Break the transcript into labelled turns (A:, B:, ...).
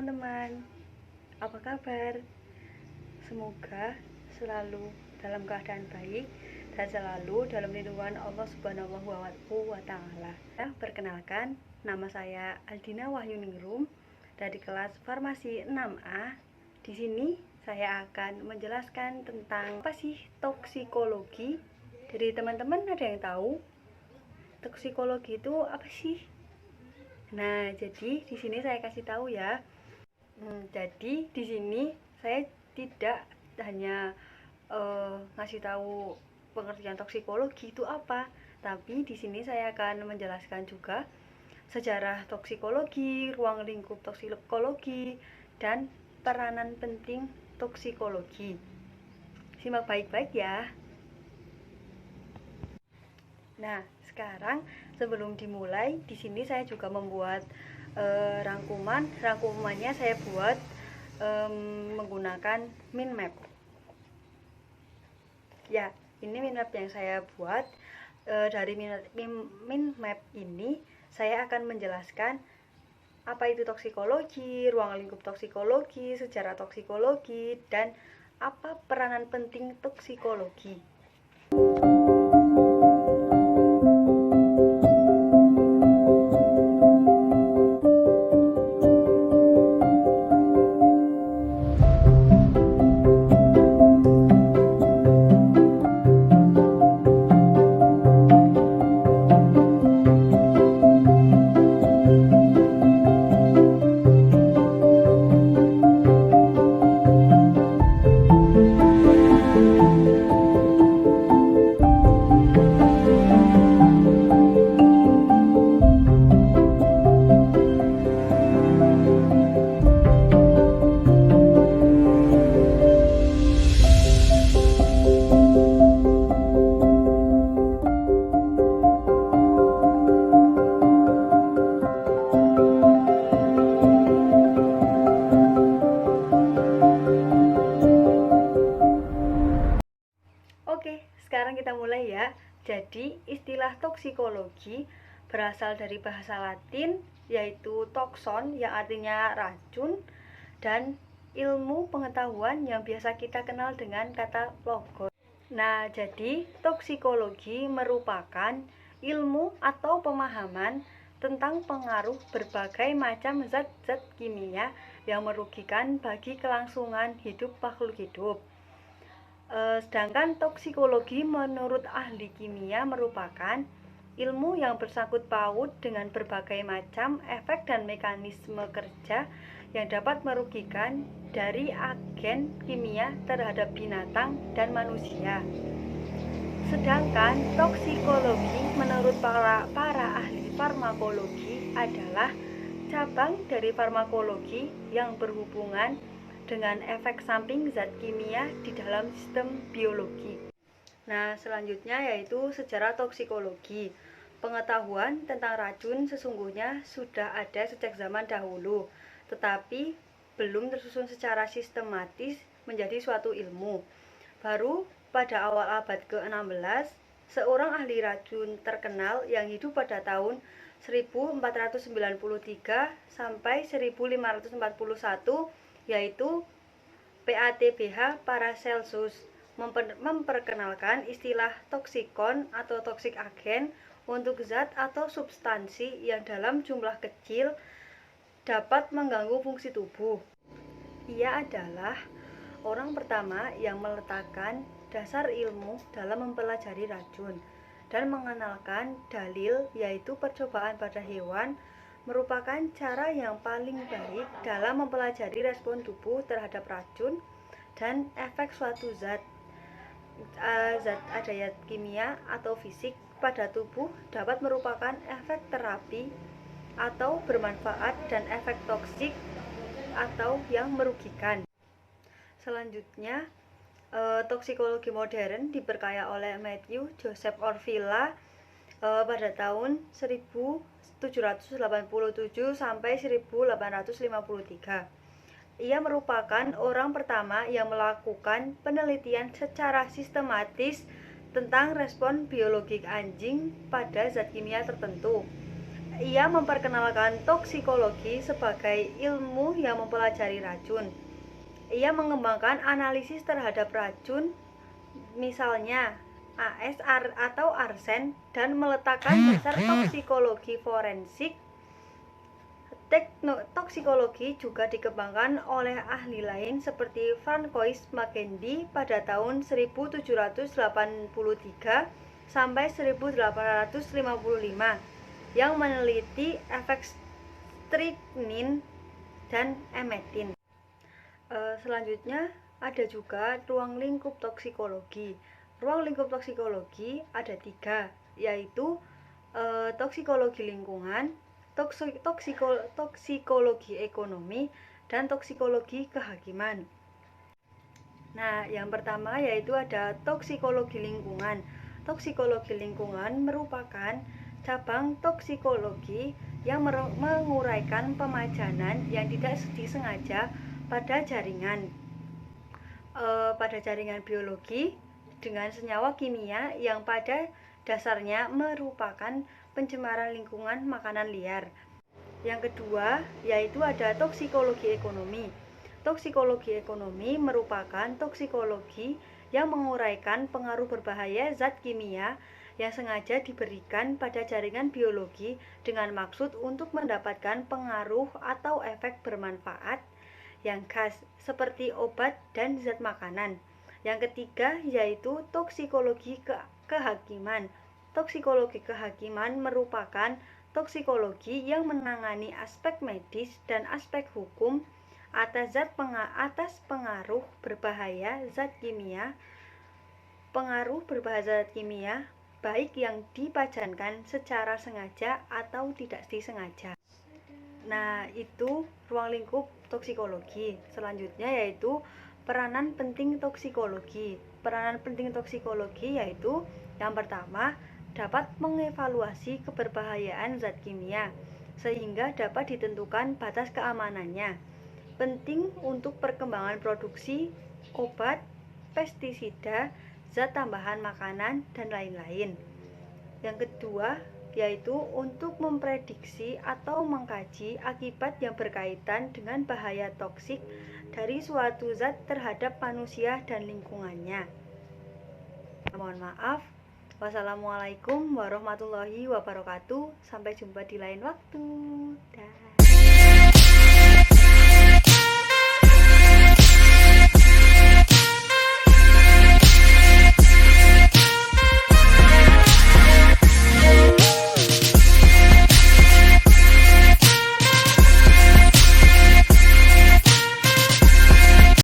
A: teman-teman, apa kabar? Semoga selalu dalam keadaan baik dan selalu dalam lindungan Allah Subhanahu wa Ta'ala. Perkenalkan, nama saya Aldina Wahyuningrum dari kelas Farmasi 6A. Di sini saya akan menjelaskan tentang apa sih toksikologi. Dari teman-teman ada yang tahu toksikologi itu apa sih? Nah, jadi di sini saya kasih tahu ya. Jadi di sini saya tidak hanya ngasih tahu pengertian toksikologi itu apa, tapi di sini saya akan menjelaskan juga sejarah toksikologi, ruang lingkup toksikologi, dan peranan penting toksikologi. Simak baik-baik ya. Nah, sekarang sebelum dimulai, di sini saya juga membuat rangkumannya saya buat menggunakan mind map. Ya, ini mind map yang saya buat. Dari mind map ini saya akan menjelaskan apa itu toksikologi, ruang lingkup toksikologi, sejarah toksikologi, dan apa peranan penting toksikologi. Oke, sekarang kita mulai ya. Jadi, istilah toksikologi berasal dari bahasa Latin, yaitu toxon, yang artinya racun, dan ilmu pengetahuan yang biasa kita kenal dengan kata logos. Nah, jadi toksikologi merupakan ilmu atau pemahaman tentang pengaruh berbagai macam zat-zat kimia yang merugikan bagi kelangsungan hidup makhluk hidup. Sedangkan toksikologi menurut ahli kimia merupakan ilmu yang bersangkut paut dengan berbagai macam efek dan mekanisme kerja yang dapat merugikan dari agen kimia terhadap binatang dan manusia. Sedangkan toksikologi menurut para ahli farmakologi adalah cabang dari farmakologi yang berhubungan dengan efek samping zat kimia di dalam sistem biologi. Nah, selanjutnya yaitu sejarah toksikologi. Pengetahuan tentang racun sesungguhnya sudah ada sejak zaman dahulu, tetapi belum tersusun secara sistematis menjadi suatu ilmu. Baru pada awal abad ke-16, seorang ahli racun terkenal yang hidup pada tahun 1493 sampai 1541 yaitu PATBH Paracelsus memperkenalkan istilah toksikon atau toksik agen untuk zat atau substansi yang dalam jumlah kecil dapat mengganggu fungsi tubuh. Ia adalah orang pertama yang meletakkan dasar ilmu dalam mempelajari racun dan mengenalkan dalil, yaitu percobaan pada hewan merupakan cara yang paling baik dalam mempelajari respon tubuh terhadap racun dan efek suatu zat kimia atau fisik pada tubuh dapat merupakan efek terapi atau bermanfaat dan efek toksik atau yang merugikan. Selanjutnya, toksikologi modern diperkaya oleh Matthew Joseph Orvilla pada tahun 1787 sampai 1853. Ia merupakan orang pertama yang melakukan penelitian secara sistematis tentang respon biologik anjing pada zat kimia tertentu. Ia memperkenalkan toksikologi sebagai ilmu yang mempelajari racun. Ia mengembangkan analisis terhadap racun, misalnya atau arsen, dan meletakkan dasar toksikologi forensik. Toksikologi juga dikembangkan oleh ahli lain seperti Francois Magendie pada tahun 1783 sampai 1855 yang meneliti efek strychnine dan emetin. Selanjutnya ada juga ruang lingkup toksikologi. Ruang lingkup toksikologi ada 3, yaitu toksikologi lingkungan, toksikologi ekonomi, dan toksikologi kehakiman. Nah, yang pertama yaitu ada toksikologi lingkungan. Toksikologi lingkungan merupakan cabang toksikologi yang menguraikan pemajanan yang tidak disengaja pada jaringan biologi dengan senyawa kimia yang pada dasarnya merupakan pencemaran lingkungan makanan liar. Yang kedua yaitu ada toksikologi ekonomi. Toksikologi ekonomi merupakan toksikologi yang menguraikan pengaruh berbahaya zat kimia yang sengaja diberikan pada jaringan biologi dengan maksud untuk mendapatkan pengaruh atau efek bermanfaat yang khas seperti obat dan zat makanan. Yang ketiga yaitu toksikologi kehakiman. Toksikologi kehakiman merupakan toksikologi yang menangani aspek medis dan aspek hukum atas pengaruh berbahaya zat kimia. Pengaruh berbahaya zat kimia baik yang dipajankan secara sengaja atau tidak disengaja. Nah, itu ruang lingkup toksikologi. Selanjutnya yaitu peranan penting toksikologi. Peranan penting toksikologi yaitu yang pertama, dapat mengevaluasi keberbahayaan zat kimia sehingga dapat ditentukan batas keamanannya. Penting untuk perkembangan produksi obat, pestisida, zat tambahan makanan, dan lain-lain. Yang kedua yaitu untuk memprediksi atau mengkaji akibat yang berkaitan dengan bahaya toksik dari suatu zat terhadap manusia dan lingkungannya. Mohon maaf. Wassalamualaikum warahmatullahi wabarakatuh. Sampai jumpa di lain waktu. Dah.